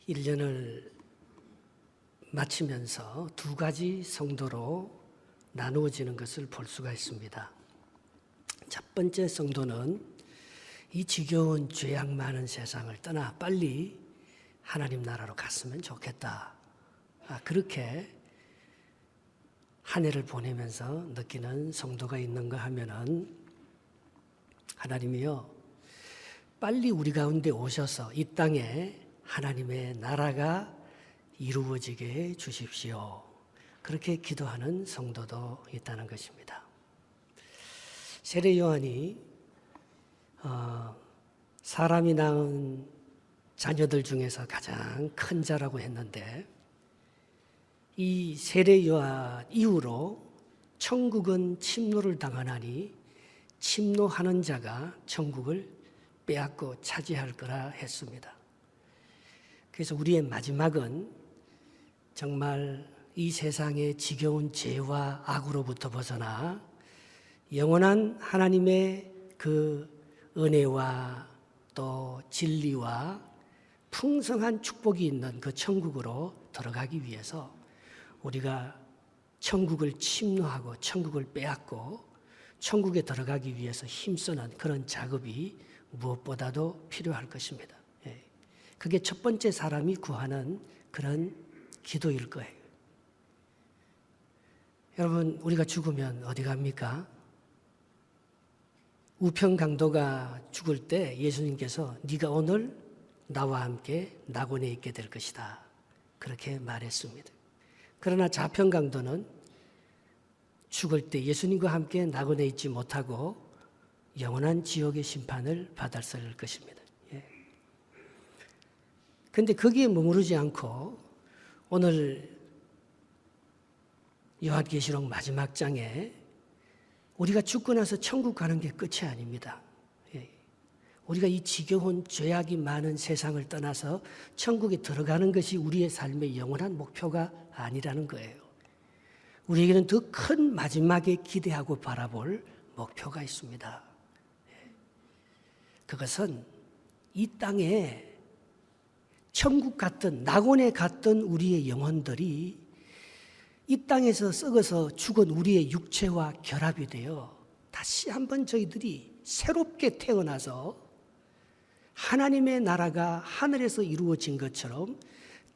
1년을 마치면서 두 가지 성도로 나누어지는 것을 볼 수가 있습니다. 첫 번째 성도는 이 지겨운 죄악 많은 세상을 떠나 빨리 하나님 나라로 갔으면 좋겠다. 그렇게 한 해를 보내면서 느끼는 성도가 있는가 하면은, 하나님이요, 빨리 우리 가운데 오셔서 이 땅에 하나님의 나라가 이루어지게 해 주십시오. 그렇게 기도하는 성도도 있다는 것입니다. 세례 요한이 사람이 낳은 자녀들 중에서 가장 큰 자라고 했는데, 이 세례 요한 이후로 천국은 침노를 당하나니 침노하는 자가 천국을 빼앗고 차지할 거라 했습니다. 그래서 우리의 마지막은 정말 이 세상의 지겨운 죄와 악으로부터 벗어나 영원한 하나님의 그 은혜와 또 진리와 풍성한 축복이 있는 그 천국으로 들어가기 위해서 우리가 천국을 침노하고 천국을 빼앗고 천국에 들어가기 위해서 힘쓰는 그런 작업이 무엇보다도 필요할 것입니다. 그게 첫 번째 사람이 구하는 그런 기도일 거예요. 여러분, 우리가 죽으면 어디 갑니까? 우평강도가 죽을 때 예수님께서 네가 오늘 나와 함께 낙원에 있게 될 것이다, 그렇게 말했습니다. 그러나 좌평강도는 죽을 때 예수님과 함께 낙원에 있지 못하고 영원한 지옥의 심판을 받았을 것입니다. 그런데 거기에 머무르지 않고 오늘 요한계시록 마지막 장에 우리가 죽고 나서 천국 가는 게 끝이 아닙니다. 우리가 이 지겨운 죄악이 많은 세상을 떠나서 천국에 들어가는 것이 우리의 삶의 영원한 목표가 아니라는 거예요. 우리에게는 더 큰 마지막에 기대하고 바라볼 목표가 있습니다. 그것은 이 땅에 천국 같던, 낙원에 갔던 우리의 영혼들이 이 땅에서 썩어서 죽은 우리의 육체와 결합이 되어 다시 한번 저희들이 새롭게 태어나서 하나님의 나라가 하늘에서 이루어진 것처럼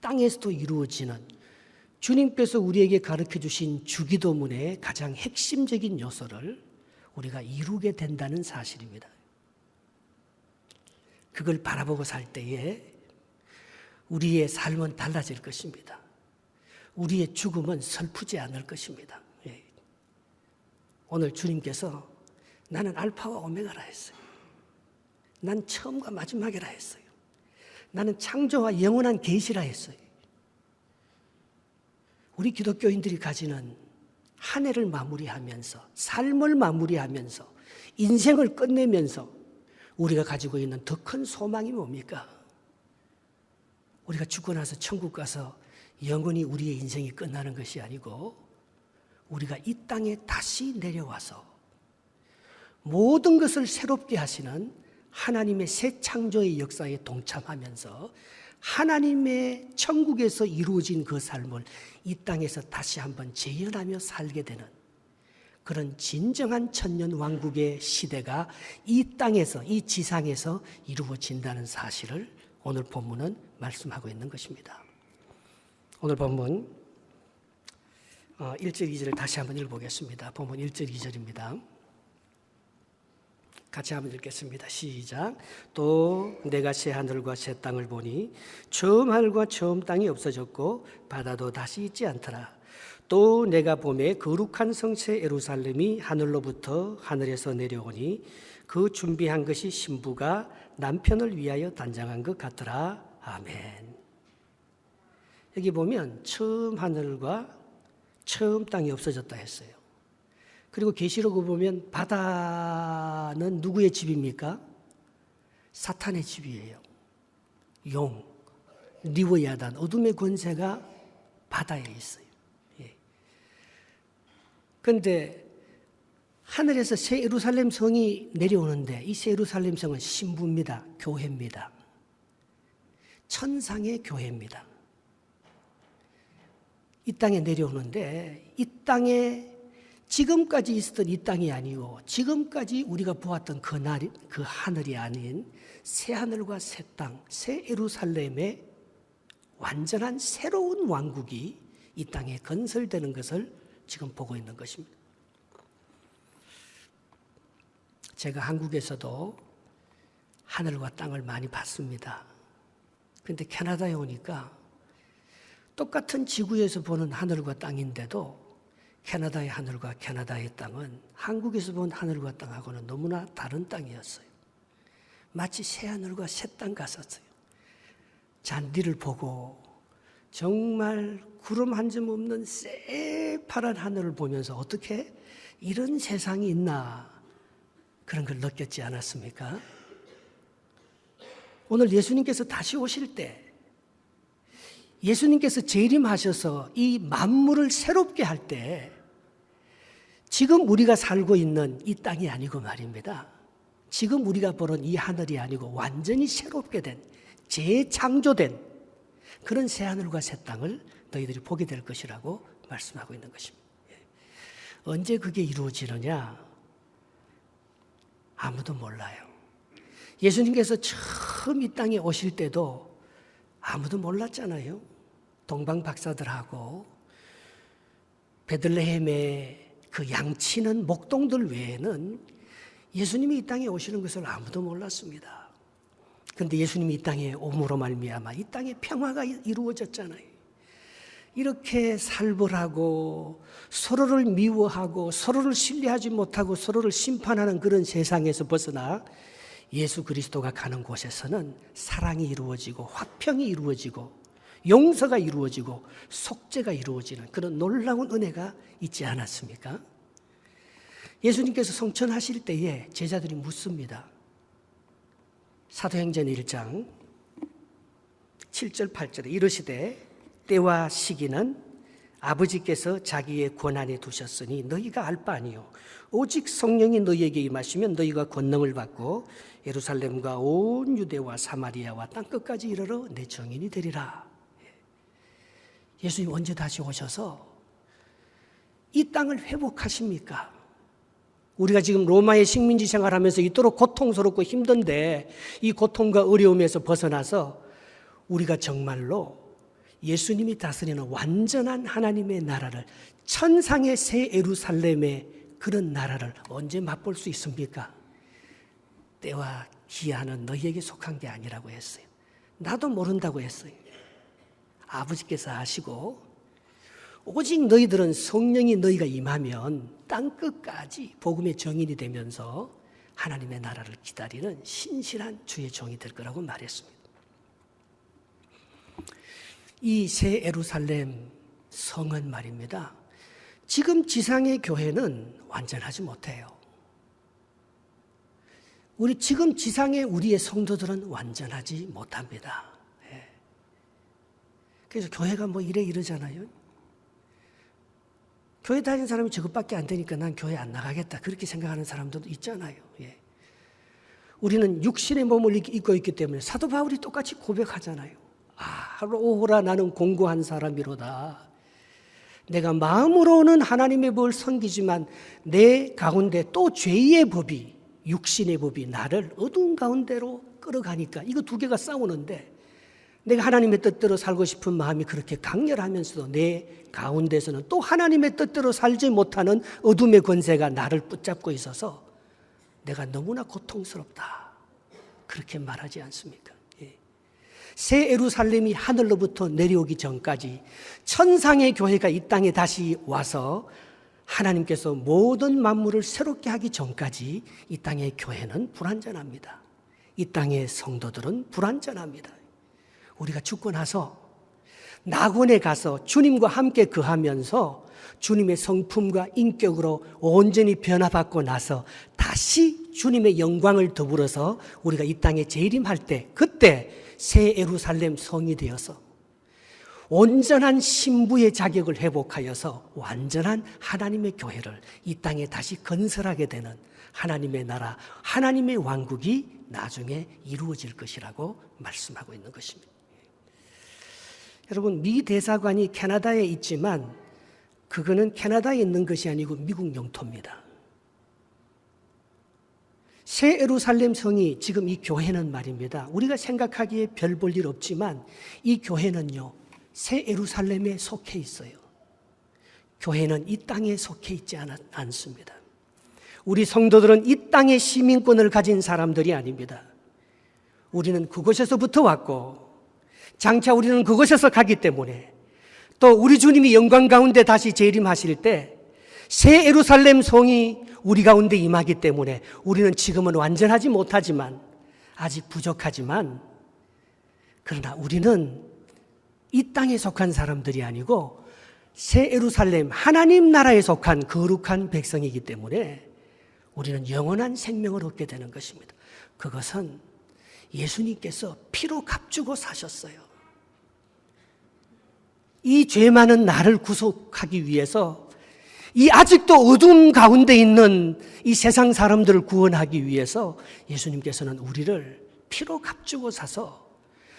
땅에서도 이루어지는, 주님께서 우리에게 가르쳐 주신 주기도문의 가장 핵심적인 요소를 우리가 이루게 된다는 사실입니다. 그걸 바라보고 살 때에 우리의 삶은 달라질 것입니다. 우리의 죽음은 슬프지 않을 것입니다. 오늘 주님께서 나는 알파와 오메가라 했어요. 난 처음과 마지막이라 했어요. 나는 창조와 영원한 계시라 했어요. 우리 기독교인들이 가지는 한 해를 마무리하면서, 삶을 마무리하면서, 인생을 끝내면서 우리가 가지고 있는 더 큰 소망이 뭡니까? 우리가 죽고 나서 천국 가서 영원히 우리의 인생이 끝나는 것이 아니고, 우리가 이 땅에 다시 내려와서 모든 것을 새롭게 하시는 하나님의 새 창조의 역사에 동참하면서 하나님의 천국에서 이루어진 그 삶을 이 땅에서 다시 한번 재현하며 살게 되는 그런 진정한 천년 왕국의 시대가 이 땅에서, 이 지상에서 이루어진다는 사실을 오늘 본문은 말씀하고 있는 것입니다. 오늘 본문 1절 2절을 다시 한번 읽어보겠습니다. 본문 1절 2절입니다. 같이 한번 읽겠습니다. 시작. 또 내가 새 하늘과 새 땅을 보니 처음 하늘과 처음 땅이 없어졌고 바다도 다시 있지 않더라. 또 내가 보매 거룩한 성체 예루살렘이 하늘로부터 하늘에서 내려오니 그 준비한 것이 신부가 남편을 위하여 단장한 것 같더라. 아멘. 여기 보면 처음 하늘과 처음 땅이 없어졌다 했어요. 그리고 계시록을 보면 바다는 누구의 집입니까? 사탄의 집이에요. 용, 리워야단, 어둠의 권세가 바다에 있어요. 그런데 하늘에서 새 예루살렘 성이 내려오는데 이 새 예루살렘 성은 신부입니다. 교회입니다. 천상의 교회입니다. 이 땅에 내려오는데 이 땅에 지금까지 있었던 이 땅이 아니고 지금까지 우리가 보았던 그 하늘이 아닌 새 하늘과 새 땅, 새 예루살렘의 완전한 새로운 왕국이 이 땅에 건설되는 것을 지금 보고 있는 것입니다. 제가 한국에서도 하늘과 땅을 많이 봤습니다. 그런데 캐나다에 오니까 똑같은 지구에서 보는 하늘과 땅인데도 캐나다의 하늘과 캐나다의 땅은 한국에서 본 하늘과 땅하고는 너무나 다른 땅이었어요. 마치 새 하늘과 새 땅 같았어요. 잔디를 보고 정말 구름 한 점 없는 새파란 하늘을 보면서 어떻게 이런 세상이 있나 그런 걸 느꼈지 않았습니까? 오늘 예수님께서 다시 오실 때 예수님께서 재림하셔서 이 만물을 새롭게 할 때 지금 우리가 살고 있는 이 땅이 아니고 말입니다. 지금 우리가 보는 이 하늘이 아니고 완전히 새롭게 된 재창조된 그런 새 하늘과 새 땅을 너희들이 보게 될 것이라고 말씀하고 있는 것입니다. 언제 그게 이루어지느냐? 아무도 몰라요. 예수님께서 처음 이 땅에 오실 때도 아무도 몰랐잖아요. 동방 박사들하고 베들레헴의 그 양치는 목동들 외에는 예수님이 이 땅에 오시는 것을 아무도 몰랐습니다. 그런데 예수님이 이 땅에 오므로 말미암아 이 땅에 평화가 이루어졌잖아요. 이렇게 살벌하고 서로를 미워하고 서로를 신뢰하지 못하고 서로를 심판하는 그런 세상에서 벗어나 예수 그리스도가 가는 곳에서는 사랑이 이루어지고 화평이 이루어지고 용서가 이루어지고 속죄가 이루어지는 그런 놀라운 은혜가 있지 않았습니까? 예수님께서 성천하실 때에 제자들이 묻습니다. 사도행전 1장 7절 8절에 이르시되 때와 시기는 아버지께서 자기의 권한에 두셨으니 너희가 알 바 아니요 오직 성령이 너희에게 임하시면 너희가 권능을 받고 예루살렘과 온 유대와 사마리아와 땅끝까지 이르러 내 증인이 되리라. 예수님 언제 다시 오셔서 이 땅을 회복하십니까? 우리가 지금 로마의 식민지 생활하면서 이토록 고통스럽고 힘든데 이 고통과 어려움에서 벗어나서 우리가 정말로 예수님이 다스리는 완전한 하나님의 나라를 천상의 새 예루살렘의 그런 나라를 언제 맛볼 수 있습니까? 때와 기한은 너희에게 속한 게 아니라고 했어요. 나도 모른다고 했어요. 아버지께서 아시고 오직 너희들은 성령이 너희가 임하면 땅끝까지 복음의 증인이 되면서 하나님의 나라를 기다리는 신실한 주의 종이 될 거라고 말했습니다. 이 새 예루살렘 성은 말입니다. 지금 지상의 교회는 완전하지 못해요. 지금 지상의 우리의 성도들은 완전하지 못합니다. 그래서 교회가 뭐 이러잖아요. 교회 다니는 사람이 저것밖에 안 되니까 난 교회 안 나가겠다. 그렇게 생각하는 사람들도 있잖아요. 우리는 육신의 몸을 입고 있기 때문에 사도 바울이 똑같이 고백하잖아요. 오호라 나는 공고한 사람이로다. 내가 마음으로는 하나님의 법을 섬기지만 내 가운데 또 죄의 법이 육신의 법이 나를 어두운 가운데로 끌어가니까 이거 두 개가 싸우는데 내가 하나님의 뜻대로 살고 싶은 마음이 그렇게 강렬하면서도 내 가운데서는 또 하나님의 뜻대로 살지 못하는 어둠의 권세가 나를 붙잡고 있어서 내가 너무나 고통스럽다. 그렇게 말하지 않습니까? 새 예루살렘이 하늘로부터 내려오기 전까지 천상의 교회가 이 땅에 다시 와서 하나님께서 모든 만물을 새롭게 하기 전까지 이 땅의 교회는 불완전합니다. 이 땅의 성도들은 불완전합니다. 우리가 죽고 나서 낙원에 가서 주님과 함께 거하면서 주님의 성품과 인격으로 온전히 변화받고 나서 다시 주님의 영광을 더불어서 우리가 이 땅에 재림할 때 그때 새 예루살렘 성이 되어서 온전한 신부의 자격을 회복하여서 완전한 하나님의 교회를 이 땅에 다시 건설하게 되는 하나님의 나라, 하나님의 왕국이 나중에 이루어질 것이라고 말씀하고 있는 것입니다. 여러분, 미 대사관이 캐나다에 있지만 그거는 캐나다에 있는 것이 아니고 미국 영토입니다. 새 예루살렘 성이 지금 이 교회는 말입니다. 우리가 생각하기에 별 볼 일 없지만 이 교회는요, 새 예루살렘에 속해 있어요. 교회는 이 땅에 속해 있지 않습니다. 우리 성도들은 이 땅의 시민권을 가진 사람들이 아닙니다. 우리는 그곳에서부터 왔고 장차 우리는 그곳에서 가기 때문에 또 우리 주님이 영광 가운데 다시 재림하실 때 새 예루살렘 성이 우리 가운데 임하기 때문에 우리는 지금은 완전하지 못하지만 아직 부족하지만 그러나 우리는 이 땅에 속한 사람들이 아니고 새 예루살렘 하나님 나라에 속한 거룩한 백성이기 때문에 우리는 영원한 생명을 얻게 되는 것입니다. 그것은 예수님께서 피로 값주고 사셨어요. 이 죄 많은 나를 구속하기 위해서 이 아직도 어둠 가운데 있는 이 세상 사람들을 구원하기 위해서 예수님께서는 우리를 피로 값주고 사서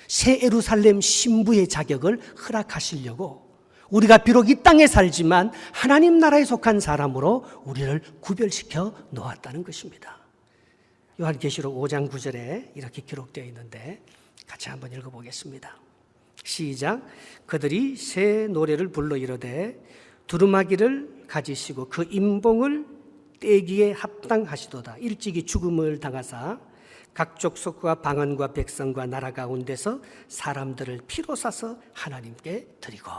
새 예루살렘 신부의 자격을 허락하시려고 우리가 비록 이 땅에 살지만 하나님 나라에 속한 사람으로 우리를 구별시켜 놓았다는 것입니다. 요한계시록 5장 9절에 이렇게 기록되어 있는데 같이 한번 읽어보겠습니다. 시작. 그들이 새 노래를 불러 이르되 두루마기를 가지시고 그 임봉을 떼기에 합당하시도다. 일찍이 죽음을 당하사 각 족속과 방언과 백성과 나라 가운데서 사람들을 피로 사서 하나님께 드리고.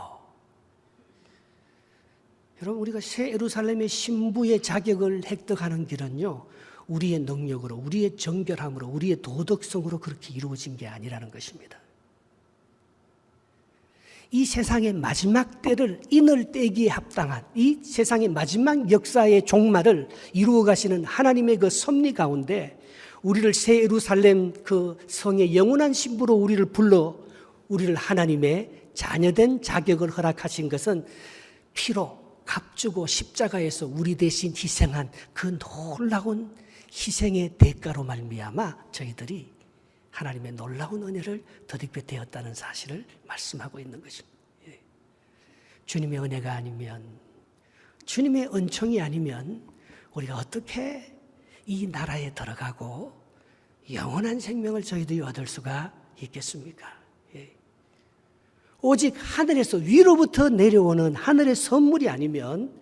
여러분, 우리가 새 예루살렘의 신부의 자격을 획득하는 길은요, 우리의 능력으로, 우리의 정결함으로, 우리의 도덕성으로 그렇게 이루어진 게 아니라는 것입니다. 이 세상의 마지막 때를 인을 떼기에 합당한 이 세상의 마지막 역사의 종말을 이루어 가시는 하나님의 그 섭리 가운데 우리를 새 예루살렘 그 성의 영원한 신부로 우리를 불러 우리를 하나님의 자녀된 자격을 허락하신 것은 피로 값주고 십자가에서 우리 대신 희생한 그 놀라운 희생의 대가로 말미암아 저희들이 하나님의 놀라운 은혜를 덧입게 되었다는 사실을 말씀하고 있는 것입니다. 주님의 은혜가 아니면, 주님의 은총이 아니면 우리가 어떻게 이 나라에 들어가고 영원한 생명을 저희들이 얻을 수가 있겠습니까? 오직 하늘에서 위로부터 내려오는 하늘의 선물이 아니면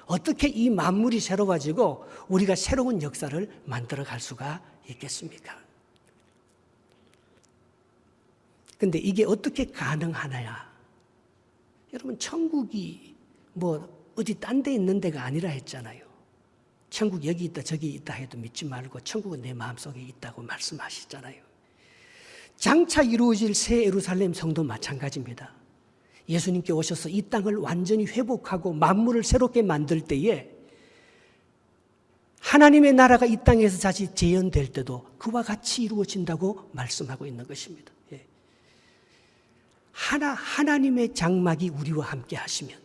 어떻게 이 만물이 새로워지고 우리가 새로운 역사를 만들어 갈 수가 있겠습니까? 근데 이게 어떻게 가능하나요? 여러분, 천국이 뭐 어디 딴 데 있는 데가 아니라 했잖아요. 천국 여기 있다 저기 있다 해도 믿지 말고 천국은 내 마음속에 있다고 말씀하시잖아요. 장차 이루어질 새 예루살렘 성도 마찬가지입니다. 예수님께 오셔서 이 땅을 완전히 회복하고 만물을 새롭게 만들 때에 하나님의 나라가 이 땅에서 다시 재현될 때도 그와 같이 이루어진다고 말씀하고 있는 것입니다. 하나님의 장막이 우리와 함께 하시면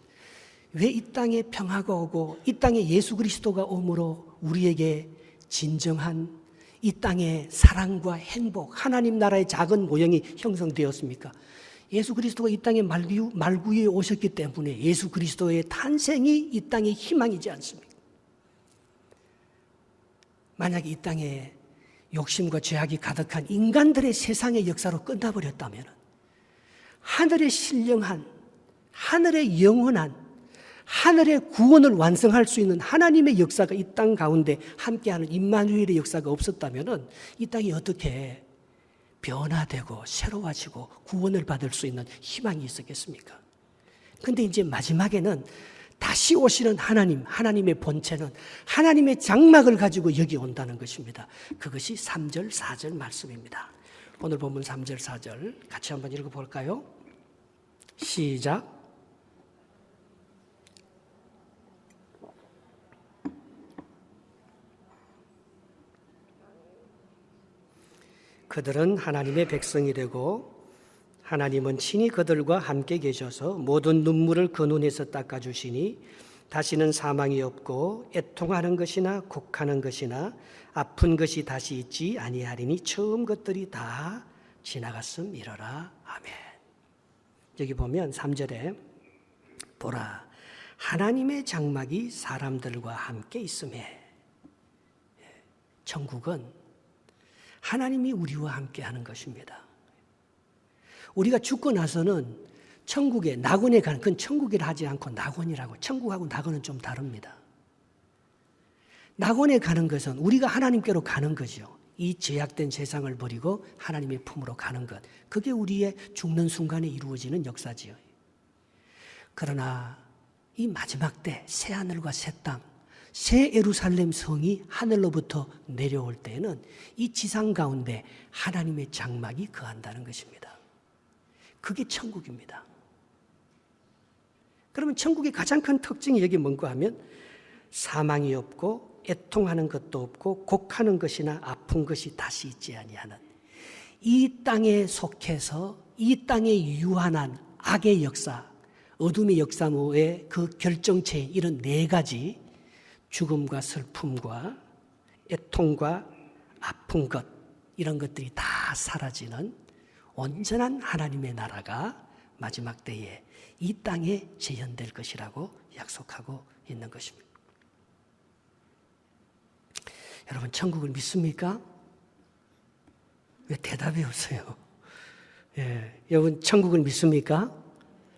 왜 이 땅에 평화가 오고 이 땅에 예수 그리스도가 오므로 우리에게 진정한 이 땅의 사랑과 행복, 하나님 나라의 작은 모형이 형성되었습니까? 예수 그리스도가 이 땅에 말구에 오셨기 때문에 예수 그리스도의 탄생이 이 땅의 희망이지 않습니까? 만약 이 땅에 욕심과 죄악이 가득한 인간들의 세상의 역사로 끝나버렸다면 하늘의 신령한, 하늘의 영원한, 하늘의 구원을 완성할 수 있는 하나님의 역사가 이 땅 가운데 함께하는 임마누엘의 역사가 없었다면 이 땅이 어떻게 변화되고 새로워지고 구원을 받을 수 있는 희망이 있었겠습니까? 그런데 이제 마지막에는 다시 오시는 하나님, 하나님의 본체는 하나님의 장막을 가지고 여기 온다는 것입니다. 그것이 3절, 4절 말씀입니다. 오늘 본문 3절, 4절 같이 한번 읽어볼까요? 시작. 그들은 하나님의 백성이 되고 하나님은 친히 그들과 함께 계셔서 모든 눈물을 그 눈에서 닦아주시니 다시는 사망이 없고 애통하는 것이나 곡하는 것이나 아픈 것이 다시 있지 아니하리니 처음 것들이 다 지나갔음이러라. 아멘. 여기 보면 3절에 보라 하나님의 장막이 사람들과 함께 있음에, 천국은 하나님이 우리와 함께 하는 것입니다. 우리가 죽고 나서는 천국에 낙원에 가는, 그건 천국이라 하지 않고 낙원이라고, 천국하고 낙원은 좀 다릅니다. 낙원에 가는 것은 우리가 하나님께로 가는 거죠. 이 제약된 세상을 버리고 하나님의 품으로 가는 것, 그게 우리의 죽는 순간에 이루어지는 역사지요. 그러나 이 마지막 때 새 하늘과 새 땅, 새 예루살렘 성이 하늘로부터 내려올 때에는 이 지상 가운데 하나님의 장막이 거한다는 것입니다. 그게 천국입니다. 그러면 천국의 가장 큰 특징이 여기 뭔가 하면 사망이 없고 애통하는 것도 없고 곡하는 것이나 아픈 것이 다시 있지 아니하는, 이 땅에 속해서 이 땅에 유한한 악의 역사, 어둠의 역사의 그 결정체, 이런 네 가지, 죽음과 슬픔과 애통과 아픈 것, 이런 것들이 다 사라지는 온전한 하나님의 나라가 마지막 때에 이 땅에 재현될 것이라고 약속하고 있는 것입니다. 여러분, 천국을 믿습니까? 왜 대답이 없어요? 예, 여러분, 천국을 믿습니까?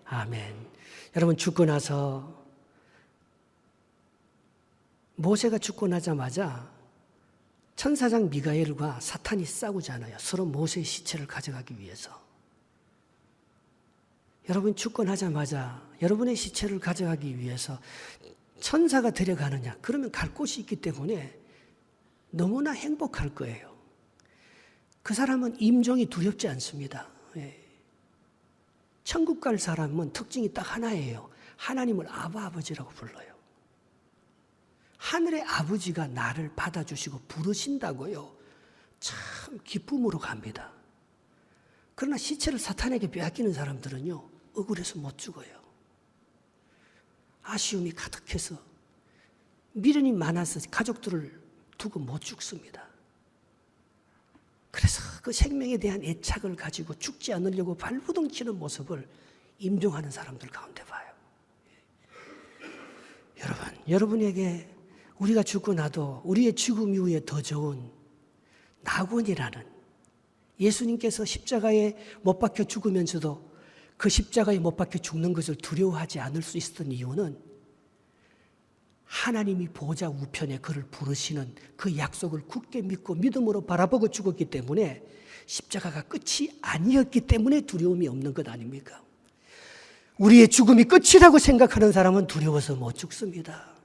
아멘. 여러분, 죽고 나서, 모세가 죽고 나자마자 천사장 미가엘과 사탄이 싸우잖아요. 서로 모세의 시체를 가져가기 위해서. 여러분, 죽고 나자마자 여러분의 시체를 가져가기 위해서 천사가 데려가느냐? 그러면 갈 곳이 있기 때문에 너무나 행복할 거예요. 그 사람은 임종이 두렵지 않습니다. 예. 천국 갈 사람은 특징이 딱 하나예요. 하나님을 아버지라고 불러요. 하늘의 아버지가 나를 받아주시고 부르신다고요. 참 기쁨으로 갑니다. 그러나 시체를 사탄에게 빼앗기는 사람들은요, 억울해서 못 죽어요. 아쉬움이 가득해서, 미련이 많아서 가족들을 두고 못 죽습니다. 그래서 그 생명에 대한 애착을 가지고 죽지 않으려고 발부둥 치는 모습을 임종하는 사람들 가운데 봐요. 여러분, 여러분에게 우리가 죽고 나도 우리의 죽음 이후에 더 좋은 낙원이라는, 예수님께서 십자가에 못 박혀 죽으면서도 그 십자가에 못 박혀 죽는 것을 두려워하지 않을 수 있었던 이유는 하나님이 보좌 우편에 그를 부르시는 그 약속을 굳게 믿고 믿음으로 바라보고 죽었기 때문에, 십자가가 끝이 아니었기 때문에 두려움이 없는 것 아닙니까? 우리의 죽음이 끝이라고 생각하는 사람은 두려워서 못 죽습니다.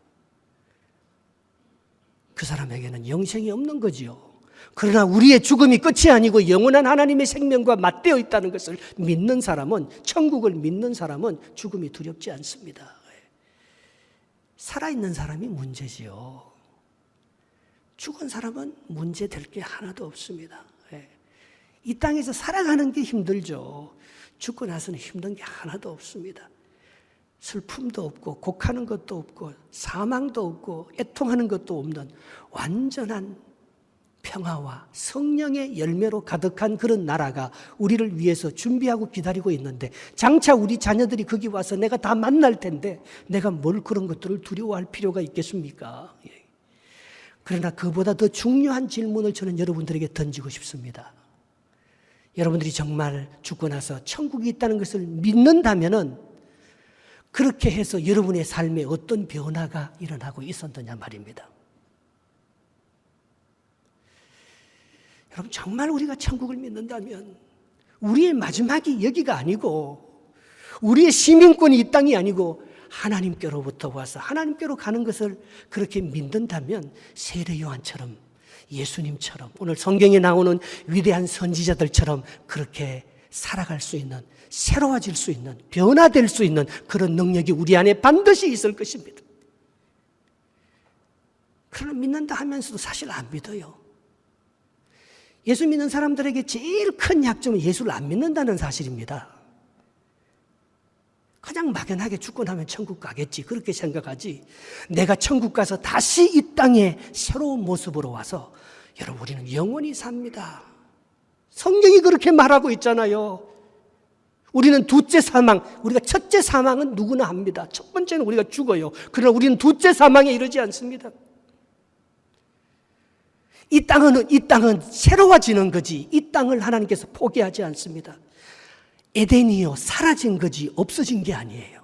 그 사람에게는 영생이 없는 거지요. 그러나 우리의 죽음이 끝이 아니고 영원한 하나님의 생명과 맞대어 있다는 것을 믿는 사람은, 천국을 믿는 사람은 죽음이 두렵지 않습니다. 살아있는 사람이 문제지요. 죽은 사람은 문제될 게 하나도 없습니다. 이 땅에서 살아가는 게 힘들죠. 죽고 나서는 힘든 게 하나도 없습니다. 슬픔도 없고 곡하는 것도 없고 사망도 없고 애통하는 것도 없는 완전한 평화와 성령의 열매로 가득한 그런 나라가 우리를 위해서 준비하고 기다리고 있는데, 장차 우리 자녀들이 거기 와서 내가 다 만날 텐데 내가 뭘 그런 것들을 두려워할 필요가 있겠습니까? 그러나 그보다 더 중요한 질문을 저는 여러분들에게 던지고 싶습니다. 여러분들이 정말 죽고 나서 천국이 있다는 것을 믿는다면은 그렇게 해서 여러분의 삶에 어떤 변화가 일어나고 있었느냐 말입니다. 여러분, 정말 우리가 천국을 믿는다면 우리의 마지막이 여기가 아니고, 우리의 시민권이 이 땅이 아니고 하나님께로부터 와서 하나님께로 가는 것을 그렇게 믿는다면, 세례 요한처럼, 예수님처럼, 오늘 성경에 나오는 위대한 선지자들처럼 그렇게 살아갈 수 있는, 새로워질 수 있는, 변화될 수 있는 그런 능력이 우리 안에 반드시 있을 것입니다. 그러나 믿는다 하면서도 사실 안 믿어요. 예수 믿는 사람들에게 제일 큰 약점은 예수를 안 믿는다는 사실입니다. 그냥 막연하게 죽고 나면 천국 가겠지, 그렇게 생각하지, 내가 천국 가서 다시 이 땅에 새로운 모습으로 와서, 여러분, 우리는 영원히 삽니다. 성경이 그렇게 말하고 있잖아요. 우리는 둘째 사망, 우리가 첫째 사망은 누구나 합니다. 첫 번째는 우리가 죽어요. 그러나 우리는 둘째 사망에 이르지 않습니다. 이 땅은 새로워지는 거지, 이 땅을 하나님께서 포기하지 않습니다. 에덴이요, 사라진 거지 없어진 게 아니에요.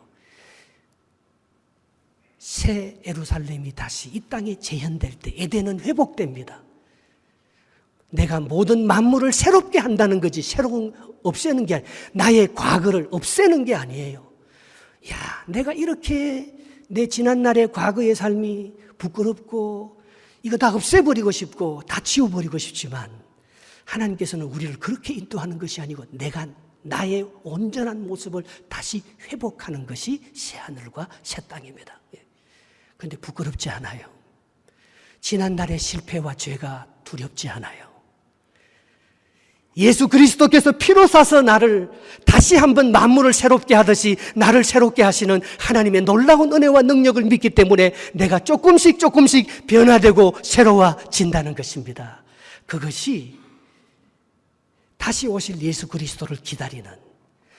새 예루살렘이 다시 이 땅에 재현될 때 에덴은 회복됩니다. 내가 모든 만물을 새롭게 한다는 거지, 새로운 없애는 게 아니에요. 나의 과거를 없애는 게 아니에요. 야, 내가 이렇게 내 지난날의 과거의 삶이 부끄럽고 이거 다 없애버리고 싶고 다 지워버리고 싶지만, 하나님께서는 우리를 그렇게 인도하는 것이 아니고 내가 나의 온전한 모습을 다시 회복하는 것이 새하늘과 새 땅입니다. 그런데 부끄럽지 않아요. 지난날의 실패와 죄가 두렵지 않아요. 예수 그리스도께서 피로 사서 나를 다시 한번 만물을 새롭게 하듯이 나를 새롭게 하시는 하나님의 놀라운 은혜와 능력을 믿기 때문에 내가 조금씩 변화되고 새로워진다는 것입니다. 그것이 다시 오실 예수 그리스도를 기다리는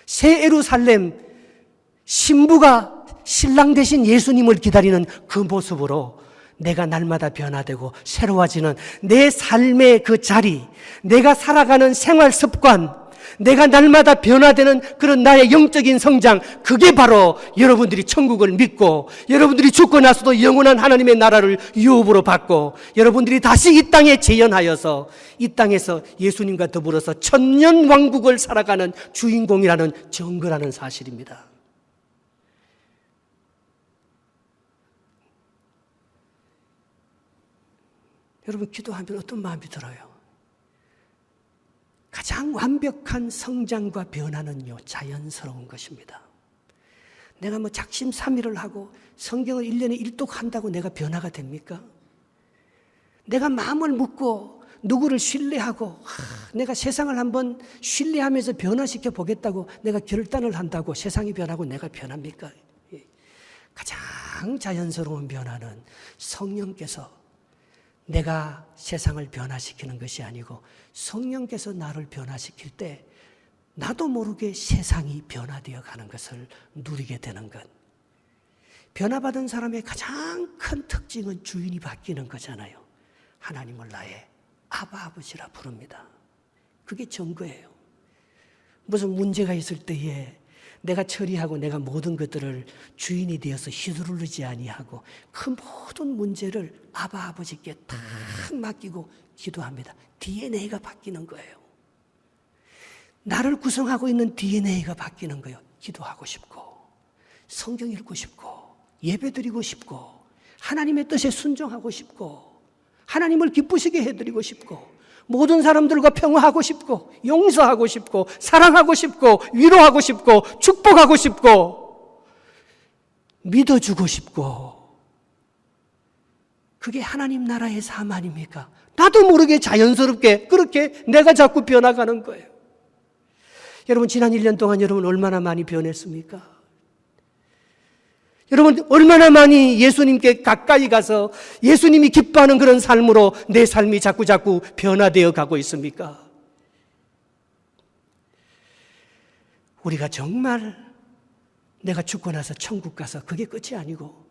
새 예루살렘, 신부가 신랑 되신 예수님을 기다리는 그 모습으로 내가 날마다 변화되고 새로워지는 내 삶의 그 자리, 내가 살아가는 생활 습관, 내가 날마다 변화되는 그런 나의 영적인 성장, 그게 바로 여러분들이 천국을 믿고 여러분들이 죽고 나서도 영원한 하나님의 나라를 유업으로 받고 여러분들이 다시 이 땅에 재현하여서 이 땅에서 예수님과 더불어서 천년 왕국을 살아가는 주인공이라는 증거라는 사실입니다. 여러분, 기도하면 어떤 마음이 들어요? 가장 완벽한 성장과 변화는요, 자연스러운 것입니다. 내가 뭐 작심삼일을 하고 성경을 1년에 1독 한다고 내가 변화가 됩니까? 내가 마음을 먹고 누구를 신뢰하고 내가 세상을 한번 신뢰하면서 변화시켜 보겠다고 내가 결단을 한다고 세상이 변하고 내가 변합니까? 가장 자연스러운 변화는 성령께서 내가 세상을 변화시키는 것이 아니고 성령께서 나를 변화시킬 때 나도 모르게 세상이 변화되어 가는 것을 누리게 되는 것. 변화받은 사람의 가장 큰 특징은 주인이 바뀌는 거잖아요. 하나님을 나의 아버지라 부릅니다. 그게 증거예요. 무슨 문제가 있을 때에 내가 처리하고 내가 모든 것들을 주인이 되어서 휘두르지 아니하고 그 모든 문제를 아버지께 다 맡기고 기도합니다. DNA가 바뀌는 거예요. 나를 구성하고 있는 DNA가 바뀌는 거예요. 기도하고 싶고 성경 읽고 싶고 예배드리고 싶고 하나님의 뜻에 순종하고 싶고 하나님을 기쁘시게 해드리고 싶고 모든 사람들과 평화하고 싶고 용서하고 싶고 사랑하고 싶고 위로하고 싶고 축복하고 싶고 믿어주고 싶고, 그게 하나님 나라의 삶 아닙니까? 나도 모르게 자연스럽게 그렇게 내가 자꾸 변화가는 거예요. 여러분, 지난 1년 동안 여러분 얼마나 많이 변했습니까? 여러분 얼마나 많이 예수님께 가까이 가서 예수님이 기뻐하는 그런 삶으로 내 삶이 자꾸 변화되어 가고 있습니까? 우리가 정말 내가 죽고 나서 천국 가서 그게 끝이 아니고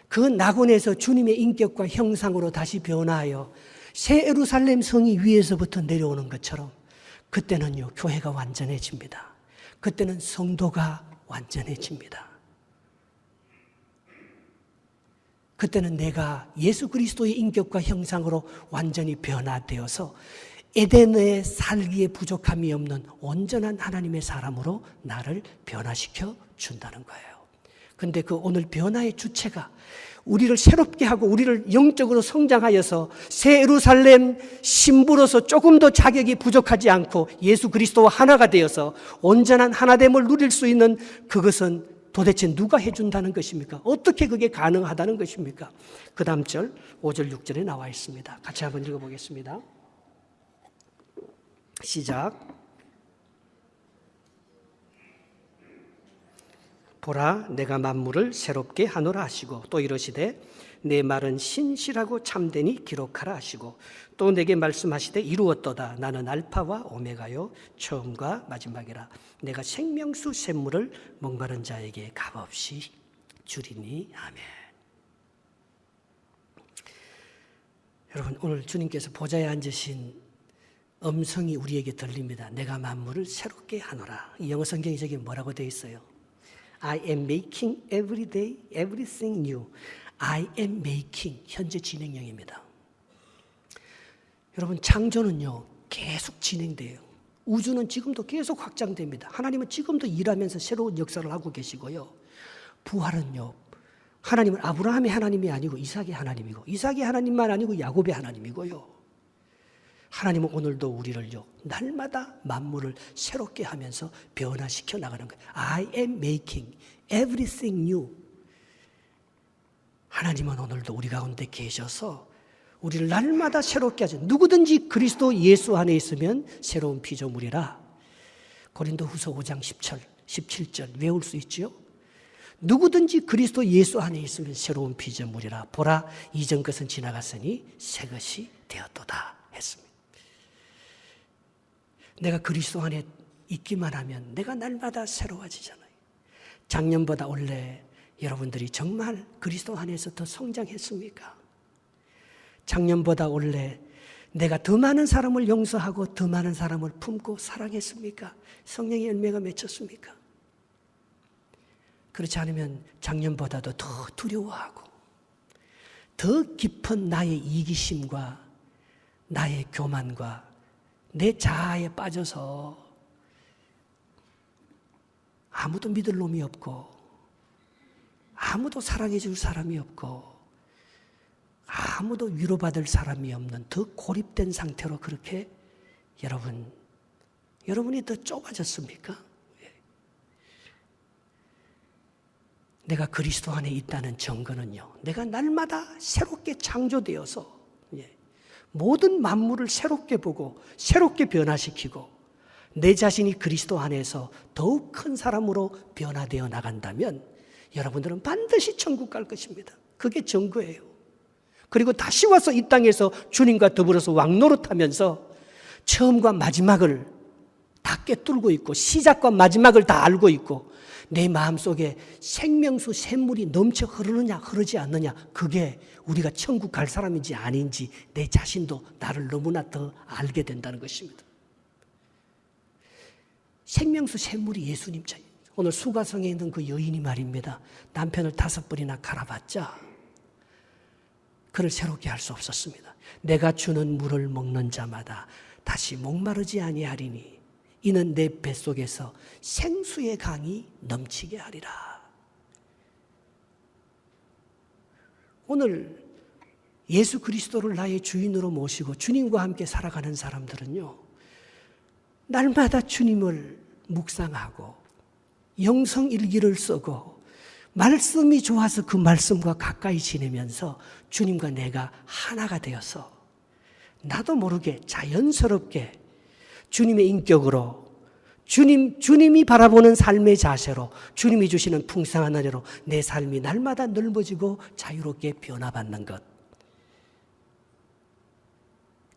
그 낙원에서 주님의 인격과 형상으로 다시 변화하여 새 예루살렘 성이 위에서부터 내려오는 것처럼 그때는요, 교회가 완전해집니다. 그때는 성도가 완전해집니다. 그때는 내가 예수 그리스도의 인격과 형상으로 완전히 변화되어서 에덴의 살기에 부족함이 없는 온전한 하나님의 사람으로 나를 변화시켜 준다는 거예요. 그런데 그 오늘 변화의 주체가 우리를 새롭게 하고 우리를 영적으로 성장하여서 새 예루살렘 신부로서 조금 더 자격이 부족하지 않고 예수 그리스도와 하나가 되어서 온전한 하나됨을 누릴 수 있는 그것은 도대체 누가 해준다는 것입니까? 어떻게 그게 가능하다는 것입니까? 그 다음 절 5절 6절에 나와 있습니다. 같이 한번 읽어보겠습니다. 시작. 보라 내가 만물을 새롭게 하노라 하시고 또 이러시되 내 말은 신실하고 참되니 기록하라 하시고 또 내게 말씀하시되 이루었도다. 나는 알파와 오메가요 처음과 마지막이라. 내가 생명수 샘물을 목마른 자에게 값없이 주리니. 아멘. 여러분, 오늘 주님께서 보좌에 앉으신 음성이 우리에게 들립니다. 내가 만물을 새롭게 하노라. 이 영어 성경이 저기 뭐라고 되어 있어요? I am making every day everything new. I am making, 현재 진행형입니다. 여러분, 창조는요 계속 진행돼요. 우주는 지금도 계속 확장됩니다. 하나님은 지금도 일하면서 새로운 역사를 하고 계시고요. 부활은요, 하나님은 아브라함의 하나님이 아니고 이삭의 하나님이고, 이삭의 하나님만 아니고 야곱의 하나님이고요. 하나님은 오늘도 우리를요 날마다 만물을 새롭게 하면서 변화시켜 나가는 거예요. I am making everything new. 하나님은 오늘도 우리 가운데 계셔서 우리를 날마다 새롭게 하죠. 누구든지 그리스도 예수 안에 있으면 새로운 피조물이라. 고린도후서 5장 17절 외울 수 있지요? 누구든지 그리스도 예수 안에 있으면 새로운 피조물이라. 보라 이전 것은 지나갔으니 새 것이 되었도다 했습니다. 내가 그리스도 안에 있기만 하면 내가 날마다 새로워지잖아요. 작년보다 올해 여러분들이 정말 그리스도 안에서 더 성장했습니까? 작년보다 올해 내가 더 많은 사람을 용서하고 더 많은 사람을 품고 사랑했습니까? 성령의 열매가 맺혔습니까? 그렇지 않으면 작년보다도 더 두려워하고 더 깊은 나의 이기심과 나의 교만과 내 자아에 빠져서 아무도 믿을 놈이 없고 아무도 사랑해 줄 사람이 없고 아무도 위로받을 사람이 없는 더 고립된 상태로 그렇게 여러분이 더 좁아졌습니까? 내가 그리스도 안에 있다는 증거는요, 내가 날마다 새롭게 창조되어서 모든 만물을 새롭게 보고 새롭게 변화시키고 내 자신이 그리스도 안에서 더욱 큰 사람으로 변화되어 나간다면 여러분들은 반드시 천국 갈 것입니다. 그게 증거예요. 그리고 다시 와서 이 땅에서 주님과 더불어서 왕노릇하면서 처음과 마지막을 다 꿰뚫고 있고 시작과 마지막을 다 알고 있고 내 마음속에 생명수 샘물이 넘쳐 흐르느냐 흐르지 않느냐, 그게 우리가 천국 갈 사람인지 아닌지 내 자신도 나를 너무나 더 알게 된다는 것입니다. 생명수 샘물이 예수님 자예요. 오늘 수가성에 있는 그 여인이 말입니다. 남편을 5번이나 갈아봤자 그를 새롭게 할 수 없었습니다. 내가 주는 물을 먹는 자마다 다시 목마르지 아니하리니 이는 내 뱃속에서 생수의 강이 넘치게 하리라. 오늘 예수 그리스도를 나의 주인으로 모시고 주님과 함께 살아가는 사람들은요, 날마다 주님을 묵상하고 영성일기를 쓰고 말씀이 좋아서 그 말씀과 가까이 지내면서 주님과 내가 하나가 되어서 나도 모르게 자연스럽게 주님의 인격으로 주님이 바라보는 삶의 자세로 주님이 주시는 풍성한 은혜로 내 삶이 날마다 넓어지고 자유롭게 변화받는 것,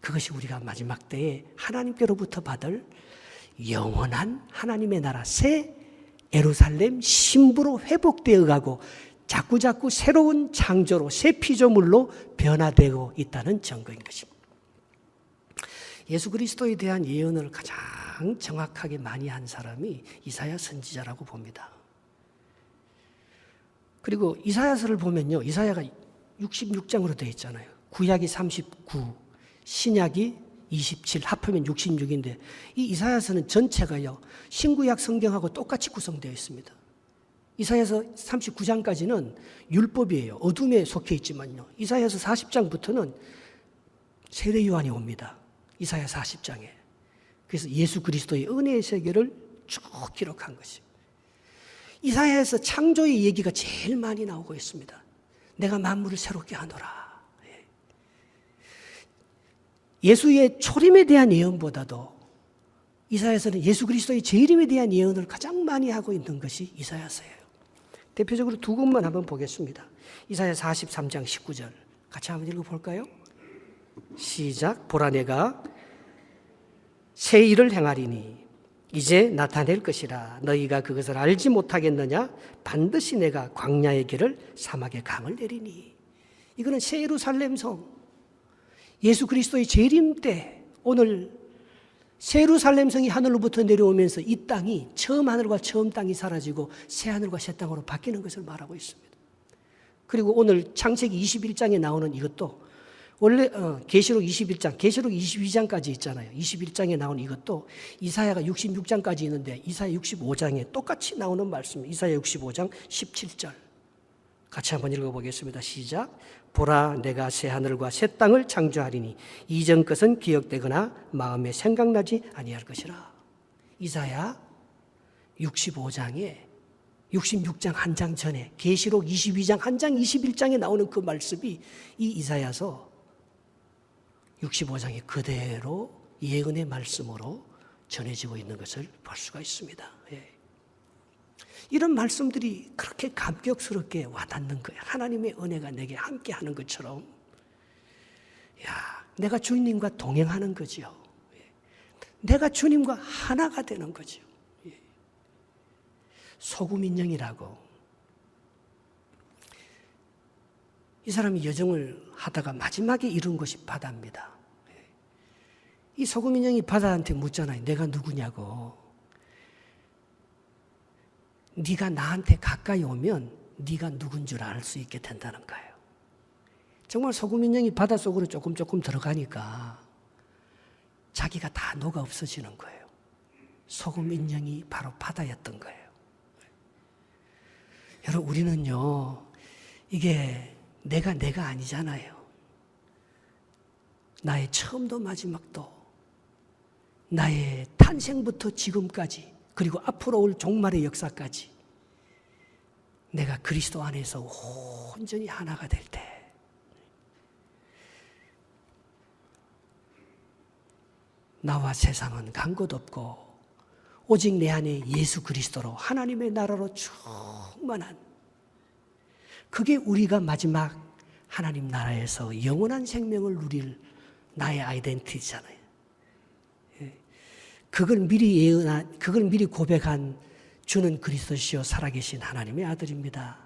그것이 우리가 마지막 때에 하나님께로부터 받을 영원한 하나님의 나라 새 예루살렘 신부로 회복되어 가고 자꾸자꾸 새로운 창조로 새 피조물로 변화되고 있다는 증거인 것입니다. 예수 그리스도에 대한 예언을 가장 정확하게 많이 한 사람이 이사야 선지자라고 봅니다. 그리고 이사야서를 보면요, 이사야가 66장으로 되어 있잖아요. 구약이 39, 신약이 27, 합하면 66인데 이 이사야서는 전체가요 신구약 성경하고 똑같이 구성되어 있습니다. 이사야서 39장까지는 율법이에요. 어둠에 속해 있지만요, 이사야서 40장부터는 세례 요한이 옵니다. 이사야 40장에. 그래서 예수 그리스도의 은혜의 세계를 쭉 기록한 것입니다. 이사야에서 창조의 얘기가 제일 많이 나오고 있습니다. 내가 만물을 새롭게 하노라. 예수의 초림에 대한 예언보다도 이사야서는 예수 그리스도의 재림에 대한 예언을 가장 많이 하고 있는 것이 이사야서예요. 대표적으로 두 곳만 한번 보겠습니다. 이사야 43장 19절 같이 한번 읽어볼까요? 시작. 보라 내가 새 일을 행하리니 이제 나타낼 것이라 너희가 그것을 알지 못하겠느냐? 반드시 내가 광야의 길을 사막의 강을 내리니. 이거는 새 예루살렘 성, 예수 그리스도의 재림 때 오늘 새 예루살렘 성이 하늘로부터 내려오면서 이 땅이 처음 하늘과 처음 땅이 사라지고 새 하늘과 새 땅으로 바뀌는 것을 말하고 있습니다. 그리고 오늘 창세기 21장에 나오는 이것도 원래 계시록 21장, 계시록 22장까지 있잖아요. 21장에 나온 이것도 이사야가 66장까지 있는데 이사야 65장에 똑같이 나오는 말씀입니다. 이사야 65장 17절 같이 한번 읽어보겠습니다. 시작. 보라 내가 새 하늘과 새 땅을 창조하리니 이전 것은 기억되거나 마음에 생각나지 아니할 것이라. 이사야 65장에 66장 한 장 전에 계시록 22장 한 장 21장에 나오는 그 말씀이 이 이사야서 65장에 그대로 예언의 말씀으로 전해지고 있는 것을 볼 수가 있습니다. 예. 이런 말씀들이 그렇게 감격스럽게 와닿는 거예요. 하나님의 은혜가 내게 함께하는 것처럼, 야, 내가 주님과 동행하는 거지요. 예. 내가 주님과 하나가 되는 거죠. 예. 소금 인형이라고 이 사람이 여정을 하다가 마지막에 이룬 것이 바다입니다. 이 소금 인형이 바다한테 묻잖아요. 내가 누구냐고. 네가 나한테 가까이 오면 네가 누군 줄 알 수 있게 된다는 거예요. 정말 소금 인형이 바닷속으로 조금 들어가니까 자기가 다 녹아 없어지는 거예요. 소금 인형이 바로 바다였던 거예요. 여러분, 우리는요, 이게 내가 아니잖아요. 나의 처음도 마지막도, 나의 탄생부터 지금까지, 그리고 앞으로 올 종말의 역사까지 내가 그리스도 안에서 온전히 하나가 될 때, 나와 세상은 간 것 없고 오직 내 안에 예수 그리스도로 하나님의 나라로 충만한, 그게 우리가 마지막 하나님 나라에서 영원한 생명을 누릴 나의 아이덴티티잖아요. 그걸 미리 고백한 주는 그리스도시요 살아계신 하나님의 아들입니다.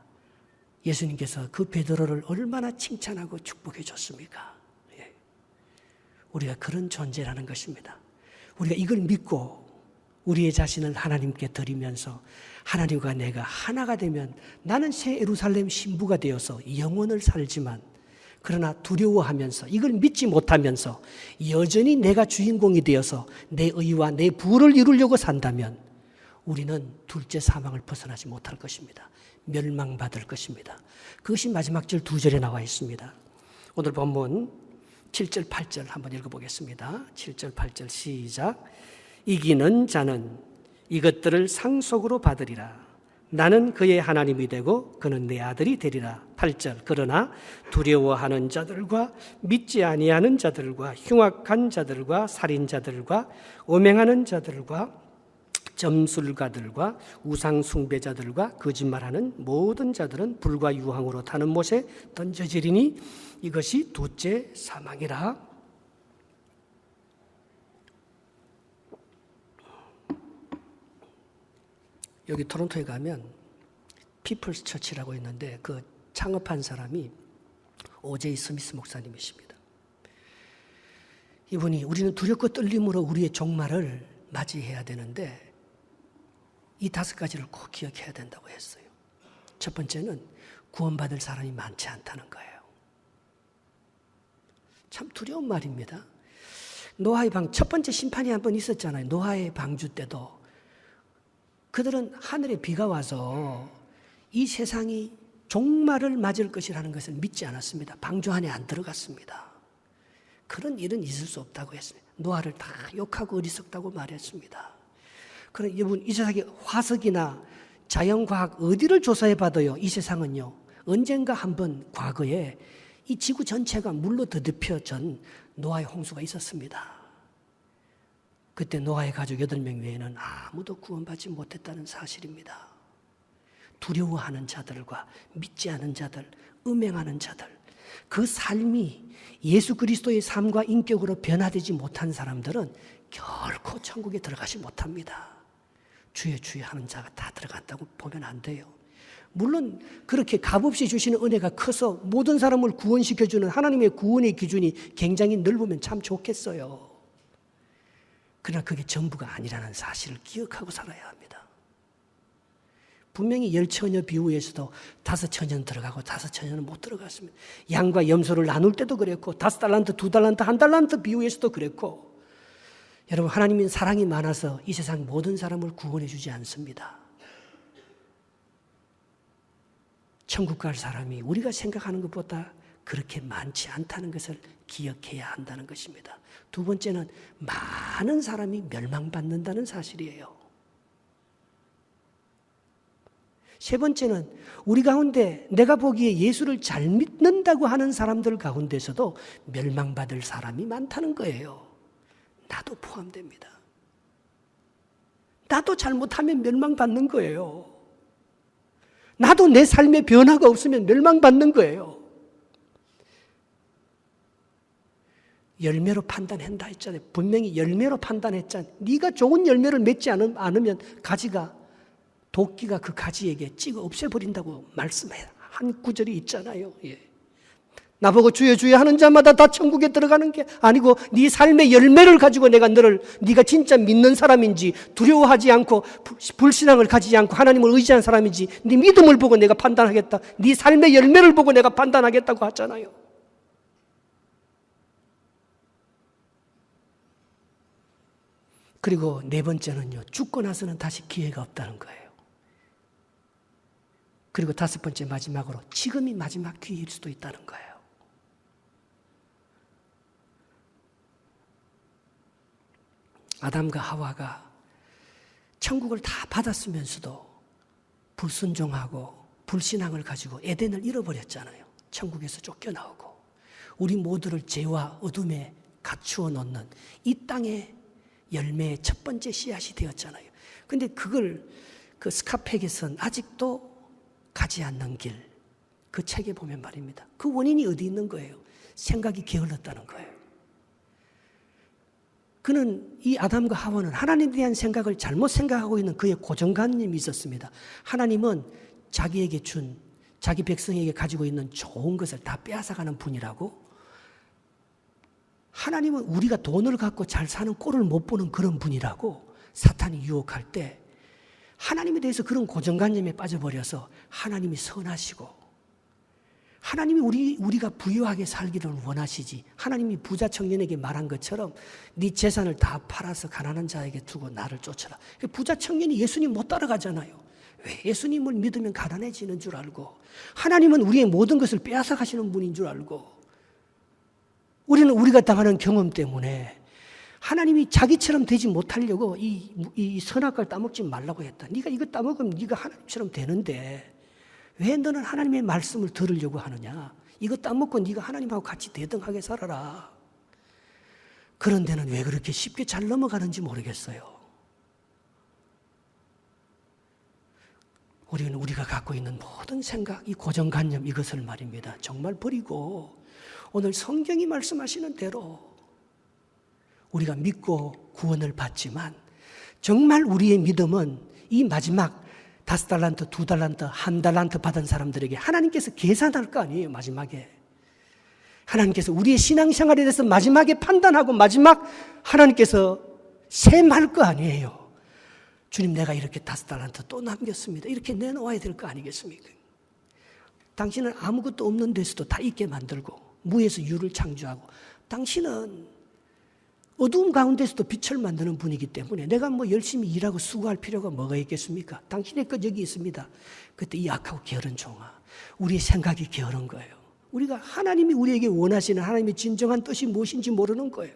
예수님께서 그 베드로를 얼마나 칭찬하고 축복해 줬습니까? 우리가 그런 존재라는 것입니다. 우리가 이걸 믿고 우리의 자신을 하나님께 드리면서 하나님과 내가 하나가 되면 나는 새 예루살렘 신부가 되어서 영원을 살지만, 그러나 두려워하면서 이걸 믿지 못하면서 여전히 내가 주인공이 되어서 내 의와 내 부를 이루려고 산다면 우리는 둘째 사망을 벗어나지 못할 것입니다. 멸망받을 것입니다. 그것이 마지막 절 두 절에 나와 있습니다. 오늘 본문 7절 8절 한번 읽어보겠습니다. 7절 8절 시작. 이기는 자는 이것들을 상속으로 받으리라. 나는 그의 하나님이 되고 그는 내 아들이 되리라. 8절. 그러나 두려워하는 자들과 믿지 아니하는 자들과 흉악한 자들과 살인자들과 오맹하는 자들과 점술가들과 우상 숭배자들과 거짓말하는 모든 자들은 불과 유황으로 타는 못에 던져지리니 이것이 둘째 사망이라. 여기 토론토에 가면 피플스 처치라고 있는데 그 창업한 사람이 오제이 스미스 목사님이십니다. 이분이 우리는 두렵고 떨림으로 우리의 종말을 맞이해야 되는데 이 5가지를 꼭 기억해야 된다고 했어요. 첫 번째는 구원받을 사람이 많지 않다는 거예요. 참 두려운 말입니다. 노아의 첫 번째 심판이 한 번 있었잖아요. 노아의 방주 때도 그들은 하늘에 비가 와서 이 세상이 종말을 맞을 것이라는 것을 믿지 않았습니다. 방주 안에 안 들어갔습니다. 그런 일은 있을 수 없다고 했습니다. 노아를 다 욕하고 어리석다고 말했습니다. 그럼 여러분, 이 세상에 화석이나 자연과학 어디를 조사해 봐도요, 이 세상은요, 언젠가 한번 과거에 이 지구 전체가 물로 더덮여진 노아의 홍수가 있었습니다. 그때 노아의 가족 8명 외에는 아무도 구원받지 못했다는 사실입니다. 두려워하는 자들과 믿지 않은 자들, 음행하는 자들, 그 삶이 예수 그리스도의 삶과 인격으로 변화되지 못한 사람들은 결코 천국에 들어가지 못합니다. 주여 주여 하는 자가 다 들어간다고 보면 안 돼요. 물론 그렇게 값없이 주시는 은혜가 커서 모든 사람을 구원시켜주는 하나님의 구원의 기준이 굉장히 넓으면 참 좋겠어요. 그러나 그게 전부가 아니라는 사실을 기억하고 살아야 합니다. 분명히 10처녀 비유에서도 5처녀는 들어가고 5처녀는 못 들어갔습니다. 양과 염소를 나눌 때도 그랬고 5달란트, 2달란트, 1달란트 비유에서도 그랬고, 여러분, 하나님은 사랑이 많아서 이 세상 모든 사람을 구원해 주지 않습니다. 천국 갈 사람이 우리가 생각하는 것보다 그렇게 많지 않다는 것을 기억해야 한다는 것입니다. 두 번째는 많은 사람이 멸망받는다는 사실이에요. 세 번째는 우리 가운데 내가 보기에 예수를 잘 믿는다고 하는 사람들 가운데서도 멸망받을 사람이 많다는 거예요. 나도 포함됩니다. 나도 잘못하면 멸망받는 거예요. 나도 내 삶에 변화가 없으면 멸망받는 거예요. 열매로 판단한다 했잖아요. 분명히 열매로 판단했잖아요. 네가 좋은 열매를 맺지 않으면 가지가, 도끼가 그 가지에게 찍어 없애버린다고 말씀한 구절이 있잖아요. 예. 나보고 주여 주여 하는 자마다 다 천국에 들어가는 게 아니고 네 삶의 열매를 가지고 내가 네가 진짜 믿는 사람인지, 두려워하지 않고 불신앙을 가지지 않고 하나님을 의지한 사람인지 네 믿음을 보고 내가 판단하겠다. 네 삶의 열매를 보고 내가 판단하겠다고 하잖아요. 그리고 네 번째는요, 죽고 나서는 다시 기회가 없다는 거예요. 그리고 다섯 번째, 마지막으로 지금이 마지막 기회일 수도 있다는 거예요. 아담과 하와가 천국을 다 받았으면서도 불순종하고 불신앙을 가지고 에덴을 잃어버렸잖아요. 천국에서 쫓겨나오고 우리 모두를 죄와 어둠에 갖추어 놓는 이 땅의 열매의 첫 번째 씨앗이 되었잖아요. 그런데 그걸 그 스카펙에서는 아직도 가지 않는 길, 그 책에 보면 말입니다. 그 원인이 어디 있는 거예요? 생각이 게을렀다는 거예요. 그는, 이 아담과 하와는 하나님에 대한 생각을 잘못 생각하고 있는 그의 고정관념이 있었습니다. 하나님은 자기에게 준, 자기 백성에게 가지고 있는 좋은 것을 다 빼앗아가는 분이라고, 하나님은 우리가 돈을 갖고 잘 사는 꼴을 못 보는 그런 분이라고 사탄이 유혹할 때 하나님에 대해서 그런 고정관념에 빠져버려서 하나님이 선하시고 하나님이 우리가 부유하게 살기를 원하시지, 하나님이 부자 청년에게 말한 것처럼 네 재산을 다 팔아서 가난한 자에게 두고 나를 쫓아라. 부자 청년이 예수님 못 따라가잖아요. 왜? 예수님을 믿으면 가난해지는 줄 알고, 하나님은 우리의 모든 것을 빼앗아 가시는 분인 줄 알고, 우리는 우리가 당하는 경험 때문에 하나님이 자기처럼 되지 못하려고 이 선악과를 따먹지 말라고 했다. 네가 이거 따먹으면 네가 하나님처럼 되는데 왜 너는 하나님의 말씀을 들으려고 하느냐? 이거 따먹고 네가 하나님하고 같이 대등하게 살아라. 그런 데는 왜 그렇게 쉽게 잘 넘어가는지 모르겠어요. 우리는 우리가 갖고 있는 모든 생각, 이 고정관념, 이것을 말입니다, 정말 버리고 오늘 성경이 말씀하시는 대로 우리가 믿고 구원을 받지만 정말 우리의 믿음은 이 마지막 5달란트, 2달란트, 1달란트 받은 사람들에게 하나님께서 계산할 거 아니에요. 마지막에 하나님께서 우리의 신앙생활에 대해서 마지막에 판단하고 마지막 하나님께서 셈할 거 아니에요. 주님, 내가 이렇게 5달란트 또 남겼습니다. 이렇게 내놓아야 될 거 아니겠습니까? 당신은 아무것도 없는 데서도 다 있게 만들고 무에서 유를 창조하고, 당신은 어두움 가운데서도 빛을 만드는 분이기 때문에 내가 뭐 열심히 일하고 수고할 필요가 뭐가 있겠습니까? 당신의 것 여기 있습니다. 그때 이 악하고 게으른 종아, 우리의 생각이 게으른 거예요. 우리가 하나님이 우리에게 원하시는 하나님의 진정한 뜻이 무엇인지 모르는 거예요.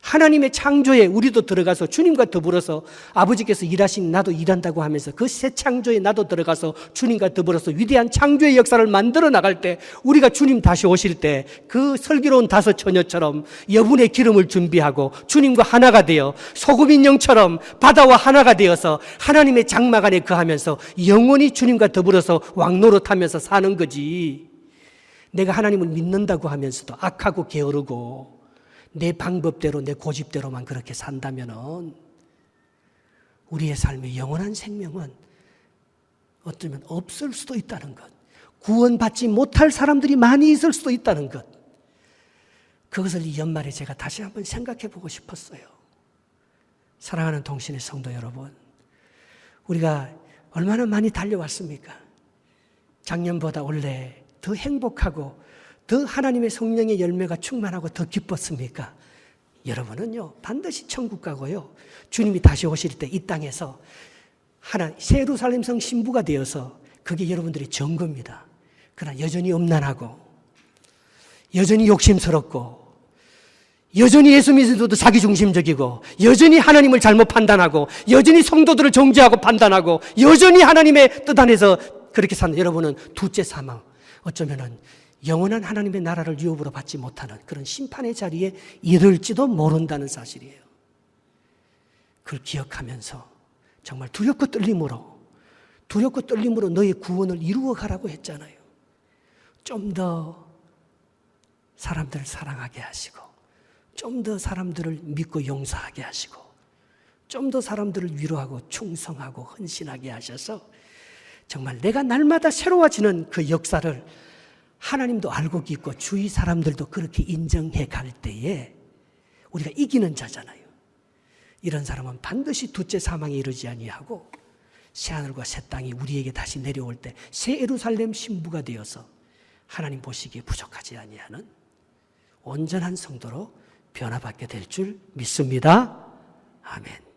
하나님의 창조에 우리도 들어가서 주님과 더불어서 아버지께서 일하신 나도 일한다고 하면서 그 새 창조에 나도 들어가서 주님과 더불어서 위대한 창조의 역사를 만들어 나갈 때, 우리가 주님 다시 오실 때 그 슬기로운 다섯 처녀처럼 여분의 기름을 준비하고 주님과 하나가 되어 소금인 영처럼 바다와 하나가 되어서 하나님의 장막 안에 거하면서 영원히 주님과 더불어서 왕노릇하면서 사는 거지. 내가 하나님을 믿는다고 하면서도 악하고 게으르고 내 방법대로 내 고집대로만 그렇게 산다면은 우리의 삶의 영원한 생명은 어쩌면 없을 수도 있다는 것, 구원받지 못할 사람들이 많이 있을 수도 있다는 것, 그것을 이 연말에 제가 다시 한번 생각해 보고 싶었어요. 사랑하는 동신의 성도 여러분, 우리가 얼마나 많이 달려왔습니까? 작년보다 올해 더 행복하고 더 하나님의 성령의 열매가 충만하고 더 기뻤습니까? 여러분은요, 반드시 천국 가고요, 주님이 다시 오실 때 이 땅에서 새 예루살렘 성 신부가 되어서 그게 여러분들의 전거입니다. 그러나 여전히 음란하고 여전히 욕심스럽고 여전히 예수 믿어도 자기중심적이고 여전히 하나님을 잘못 판단하고 여전히 성도들을 정죄하고 판단하고 여전히 하나님의 뜻 안에서 그렇게 사는 여러분은 둘째 사망, 어쩌면은 영원한 하나님의 나라를 유업으로 받지 못하는 그런 심판의 자리에 이를지도 모른다는 사실이에요. 그걸 기억하면서 정말 두렵고 떨림으로 너의 구원을 이루어 가라고 했잖아요. 좀 더 사람들을 사랑하게 하시고, 좀 더 사람들을 믿고 용서하게 하시고, 좀 더 사람들을 위로하고 충성하고 헌신하게 하셔서 정말 내가 날마다 새로워지는 그 역사를 하나님도 알고 있고 주위 사람들도 그렇게 인정해 갈 때에 우리가 이기는 자잖아요. 이런 사람은 반드시 둘째 사망에 이르지 아니하고 새하늘과 새 땅이 우리에게 다시 내려올 때 새 예루살렘 신부가 되어서 하나님 보시기에 부족하지 아니하는 온전한 성도로 변화받게 될 줄 믿습니다. 아멘.